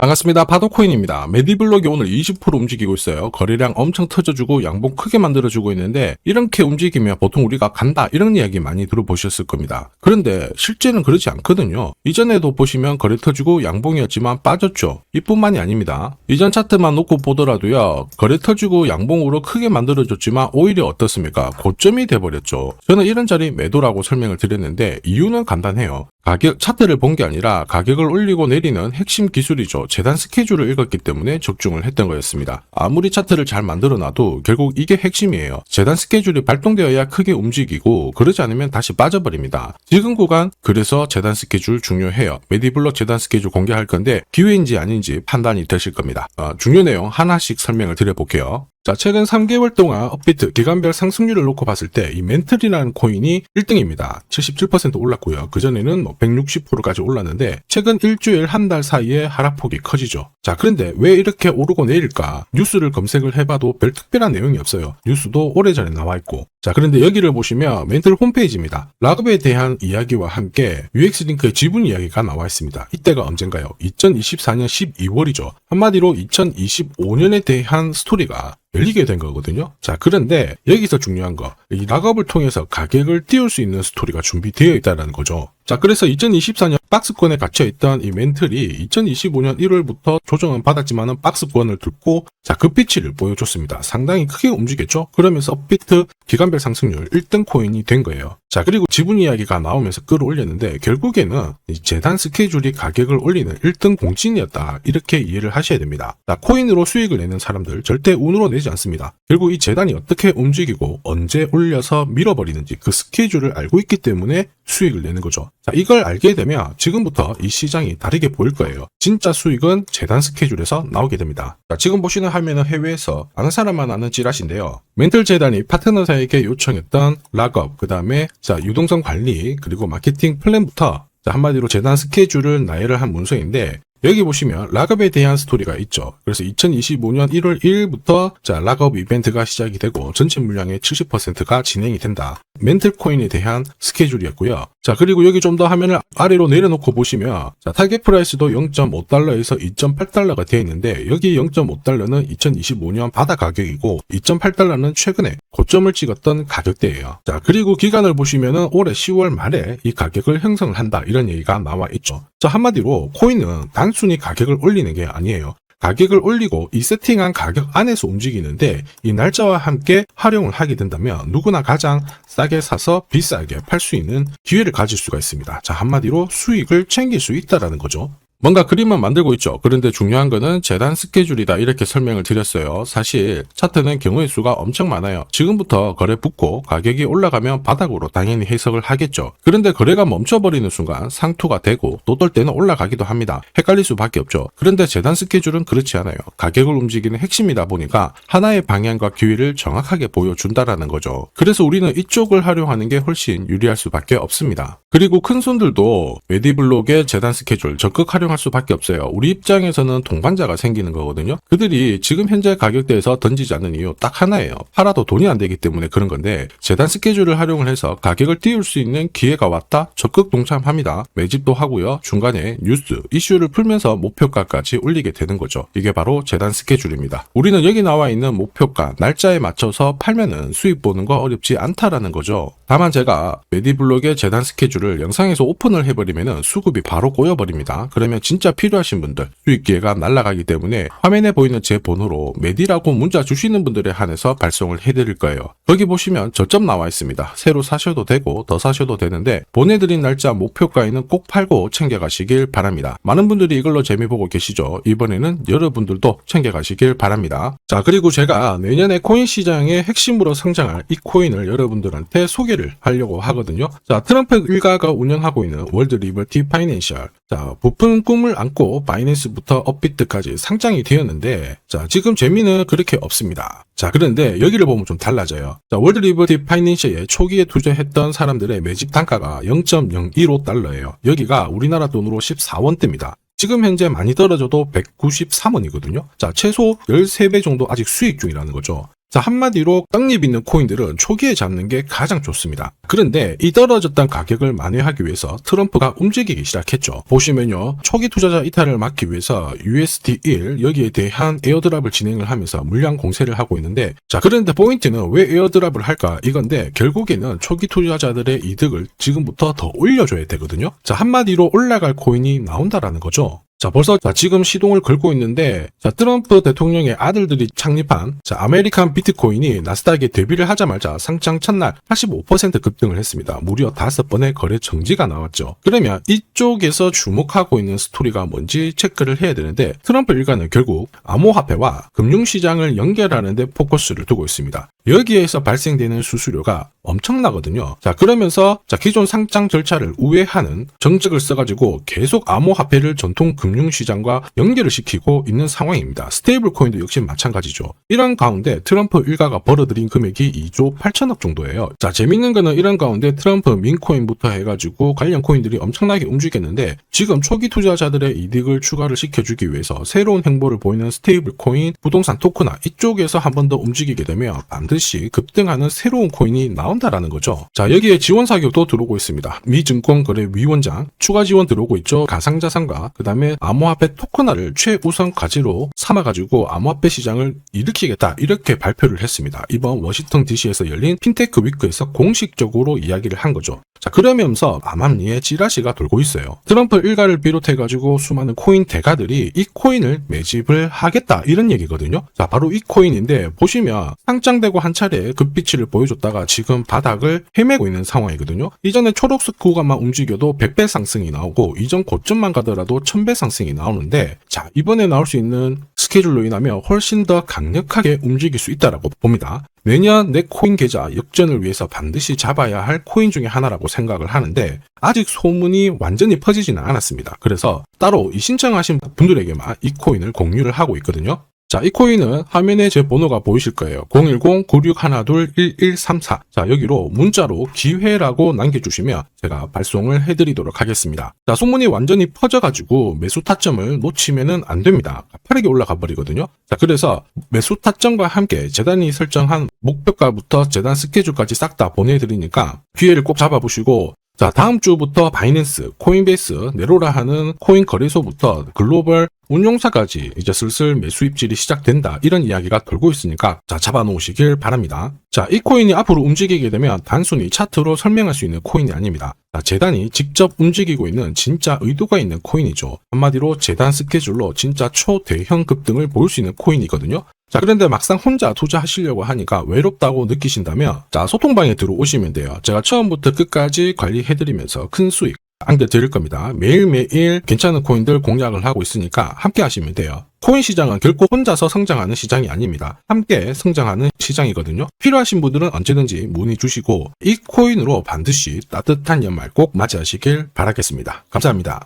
반갑습니다. 파도코인입니다. 메디블록이 오늘 20% 움직이고 있어요. 거래량 엄청 터져주고 양봉 크게 만들어주고 있는데 이렇게 움직이면 보통 우리가 간다 이런 이야기 많이 들어보셨을 겁니다. 그런데 실제는 그렇지 않거든요. 이전에도 보시면 거래 터지고 양봉이었지만 빠졌죠. 이뿐만이 아닙니다. 이전 차트만 놓고 보더라도요. 거래 터지고 양봉으로 크게 만들어줬지만 오히려 어떻습니까? 고점이 돼버렸죠. 저는 이런 자리 매도라고 설명을 드렸는데 이유는 간단해요. 가격 차트를 본 게 아니라 가격을 올리고 내리는 핵심 기술이죠. 재단 스케줄을 읽었기 때문에 적중을 했던 거였습니다. 아무리 차트를 잘 만들어놔도 결국 이게 핵심이에요. 재단 스케줄이 발동되어야 크게 움직이고 그러지 않으면 다시 빠져버립니다. 지금 구간 그래서 재단 스케줄 중요해요. 메디블록 재단 스케줄 공개할 건데 기회인지 아닌지 판단이 되실 겁니다. 중요 내용 하나씩 설명을 드려볼게요. 자, 최근 3개월 동안 업비트 기간별 상승률을 놓고 봤을 때 이 멘틀이라는 코인이 1등입니다. 77% 올랐고요. 그전에는 160%까지 올랐는데 최근 일주일 한 달 사이에 하락폭이 커지죠. 자, 그런데 왜 이렇게 오르고 내릴까? 뉴스를 검색을 해봐도 별 특별한 내용이 없어요. 뉴스도 오래전에 나와 있고. 자, 그런데 여기를 보시면 멘틀 홈페이지입니다. 락업에 대한 이야기와 함께 UX링크의 지분 이야기가 나와 있습니다. 이때가 언젠가요? 2024년 12월이죠. 한마디로 2025년에 대한 스토리가 열리게 된 거거든요. 자, 그런데 여기서 중요한 거, 이 락업을 통해서 가격을 띄울 수 있는 스토리가 준비되어 있다는 거죠. 자, 그래서 2024년 박스권에 갇혀있던 이 멘틀이 2025년 1월부터 조정은 받았지만은 박스권을 뚫고 자, 급비치를 보여줬습니다. 상당히 크게 움직였죠? 그러면서 업비트 기간별 상승률 1등 코인이 된 거예요. 자, 그리고 지분 이야기가 나오면서 끌어올렸는데 결국에는 이 재단 스케줄이 가격을 올리는 1등 공신이었다. 이렇게 이해를 하셔야 됩니다. 자, 코인으로 수익을 내는 사람들 절대 운으로 내지 않습니다. 결국 이 재단이 어떻게 움직이고 언제 올려서 밀어버리는지 그 스케줄을 알고 있기 때문에 수익을 내는 거죠. 자, 이걸 알게 되면 지금부터 이 시장이 다르게 보일 거예요. 진짜 수익은 재단 스케줄에서 나오게 됩니다. 자, 지금 보시는 화면은 해외에서 아는 사람만 아는 찌라시인데요. 멘틀 재단이 파트너사에게 요청했던 락업, 그 다음에 자, 유동성 관리, 그리고 마케팅 플랜부터 자, 한마디로 재단 스케줄을 나열을 한 문서인데 여기 보시면 락업에 대한 스토리가 있죠. 그래서 2025년 1월 1일부터 자, 락업 이벤트가 시작이 되고 전체 물량의 70%가 진행이 된다. 멘틀 코인에 대한 스케줄이었고요. 자, 그리고 여기 좀 더 화면을 아래로 내려놓고 보시면 자, 타겟 프라이스도 0.5달러에서 2.8달러가 되어 있는데 여기 0.5달러는 2025년 바다 가격이고 2.8달러는 최근에 고점을 찍었던 가격대예요. 자, 그리고 기간을 보시면은 올해 10월 말에 이 가격을 형성을 한다. 이런 얘기가 나와 있죠. 자, 한마디로 코인은 단순히 가격을 올리는 게 아니에요. 가격을 올리고 이 세팅한 가격 안에서 움직이는데 이 날짜와 함께 활용을 하게 된다면 누구나 가장 싸게 사서 비싸게 팔 수 있는 기회를 가질 수가 있습니다. 자, 한마디로 수익을 챙길 수 있다라는 거죠. 뭔가 그림만 만들고 있죠. 그런데 중요한 거는 재단 스케줄이다 이렇게 설명을 드렸어요. 사실 차트는 경우의 수가 엄청 많아요. 지금부터 거래 붙고 가격이 올라가면 바닥으로 당연히 해석을 하겠죠. 그런데 거래가 멈춰버리는 순간 상투가 되고 또 어떨 때는 올라가기도 합니다. 헷갈릴 수밖에 없죠. 그런데 재단 스케줄은 그렇지 않아요. 가격을 움직이는 핵심이다 보니까 하나의 방향과 기회를 정확하게 보여준다라는 거죠. 그래서 우리는 이쪽을 활용하는 게 훨씬 유리할 수밖에 없습니다. 그리고 큰 손들도 메디블록의 재단 스케줄 적극 활용할 수밖에 없어요. 우리 입장에서는 동반자가 생기는 거거든요. 그들이 지금 현재 가격대에서 던지지 않는 이유 딱 하나예요. 팔아도 돈이 안 되기 때문에 그런 건데 재단 스케줄을 활용을 해서 가격을 띄울 수 있는 기회가 왔다. 적극 동참합니다. 매집도 하고요. 중간에 뉴스, 이슈를 풀면서 목표가까지 올리게 되는 거죠. 이게 바로 재단 스케줄입니다. 우리는 여기 나와 있는 목표가, 날짜에 맞춰서 팔면은 수익 보는 거 어렵지 않다라는 거죠. 다만 제가 메디블록의 재단 스케줄을 영상에서 오픈을 해버리면은 수급이 바로 꼬여버립니다. 그러면 진짜 필요하신 분들 수익 기회가 날아가기 때문에 화면에 보이는 제 번호로 메디라고 문자 주시는 분들에 한해서 발송을 해드릴 거예요. 거기 보시면 저점 나와 있습니다. 새로 사셔도 되고 더 사셔도 되는데 보내드린 날짜 목표가에는 꼭 팔고 챙겨가시길 바랍니다. 많은 분들이 이걸로 재미 보고 계시죠. 이번에는 여러분들도 챙겨가시길 바랍니다. 자, 그리고 제가 내년에 코인 시장의 핵심으로 성장할 이 코인을 여러분들한테 소개를 하려고 하거든요. 자, 트럼프 일가가 운영하고 있는 월드 리버티 파이낸셜. 자, 부푼 꿈을 안고 바이낸스부터 업비트까지 상장이 되었는데 자, 지금 재미는 그렇게 없습니다. 자, 그런데 여기를 보면 좀 달라져요. 자, 월드 리버티 파이낸셜에 초기에 투자했던 사람들의 매집 단가가 0.015달러예요. 여기가 우리나라 돈으로 14원대입니다. 지금 현재 많이 떨어져도 193원이거든요. 자, 최소 13배 정도 아직 수익 중이라는 거죠. 자, 한마디로 떡잎 있는 코인들은 초기에 잡는 게 가장 좋습니다. 그런데 이 떨어졌던 가격을 만회하기 위해서 트럼프가 움직이기 시작했죠. 보시면요, 초기 투자자 이탈을 막기 위해서 USD1 여기에 대한 에어드랍을 진행을 하면서 물량 공세를 하고 있는데, 자, 그런데 포인트는 왜 에어드랍을 할까 이건데, 결국에는 초기 투자자들의 이득을 지금부터 더 올려줘야 되거든요. 자, 한마디로 올라갈 코인이 나온다라는 거죠. 자, 벌써 지금 시동을 걸고 있는데, 자, 트럼프 대통령의 아들들이 창립한 아메리칸 비트코인이 나스닥에 데뷔를 하자마자 상장 첫날 85% 급등을 했습니다. 무려 5번의 거래 정지가 나왔죠. 그러면 이쪽에서 주목하고 있는 스토리가 뭔지 체크를 해야 되는데, 트럼프 일가는 결국 암호화폐와 금융시장을 연결하는 데 포커스를 두고 있습니다. 여기에서 발생되는 수수료가 엄청나거든요. 자, 그러면서 기존 상장 절차를 우회하는 정책을 써가지고 계속 암호화폐를 전통 금융시장과 연결을 시키고 있는 상황입니다. 스테이블 코인도 역시 마찬가지죠. 이런 가운데 트럼프 일가가 벌어들인 금액이 2조 8천억 정도예요. 자, 재밌는 거는 이런 가운데 트럼프 민코인부터 해가지고 관련 코인들이 엄청나게 움직였는데, 지금 초기 투자자들의 이득을 추가를 시켜주기 위해서 새로운 행보를 보이는 스테이블 코인, 부동산 토크나 이쪽에서 한 번 더 움직이게 되면 반드시 급등하는 새로운 코인이 나온다라는 거죠. 자, 여기에 지원 사격도 들어오고 있습니다. 미 증권거래위원장 추가 지원 들어오고 있죠. 가상자산과 그 다음에 암호화폐 토큰화를 최우선 과제로 삼아가지고 암호화폐 시장을 일으키겠다, 이렇게 발표를 했습니다. 이번 워싱턴 DC에서 열린 핀테크 위크에서 공식적으로 이야기를 한 거죠. 자, 그러면서 암암리에 찌라시가 돌고 있어요. 트럼프 일가를 비롯해가지고 수많은 코인 대가들이 이 코인을 매집을 하겠다, 이런 얘기거든요. 자, 바로 이 코인인데, 보시면 상장되고 한 차례 급비치를 보여줬다가 지금 바닥을 헤매고 있는 상황이거든요. 이전에 초록색 구간만 움직여도 100배 상승이 나오고, 이전 고점만 가더라도 1000배 상승이 나오는데, 자, 이번에 나올 수 있는 스케줄로 인하면 훨씬 더 강력하게 움직일 수 있다라고 봅니다. 내년 내 코인 계좌 역전을 위해서 반드시 잡아야 할 코인 중에 하나라고 생각을 하는데, 아직 소문이 완전히 퍼지지는 않았습니다. 그래서 따로 이 신청하신 분들에게만 이 코인을 공유를 하고 있거든요. 자, 이 코인은 화면에 제 번호가 보이실 거예요. 010-9612-1134. 자, 여기로 문자로 기회라고 남겨주시면 제가 발송을 해드리도록 하겠습니다. 자, 소문이 완전히 퍼져가지고 매수 타점을 놓치면은 안 됩니다. 빠르게 올라가 버리거든요. 자, 그래서 매수 타점과 함께 재단이 설정한 목표가부터 재단 스케줄까지 싹 다 보내드리니까 기회를 꼭 잡아보시고, 자, 다음 주부터 바이낸스, 코인베이스, 네로라 하는 코인 거래소부터 글로벌 운용사까지 이제 슬슬 매수 입질이 시작된다, 이런 이야기가 돌고 있으니까 자, 잡아놓으시길 바랍니다. 자, 이 코인이 앞으로 움직이게 되면 단순히 차트로 설명할 수 있는 코인이 아닙니다. 자, 재단이 직접 움직이고 있는 진짜 의도가 있는 코인이죠. 한마디로 재단 스케줄로 진짜 초대형 급등을 보일 수 있는 코인이거든요. 자, 그런데 막상 혼자 투자하시려고 하니까 외롭다고 느끼신다면, 자, 소통방에 들어오시면 돼요. 제가 처음부터 끝까지 관리해드리면서 큰 수익 안겨드릴 겁니다. 매일매일 괜찮은 코인들 공략을 하고 있으니까 함께 하시면 돼요. 코인 시장은 결코 혼자서 성장하는 시장이 아닙니다. 함께 성장하는 시장이거든요. 필요하신 분들은 언제든지 문의 주시고, 이 코인으로 반드시 따뜻한 연말 꼭 맞이하시길 바라겠습니다. 감사합니다.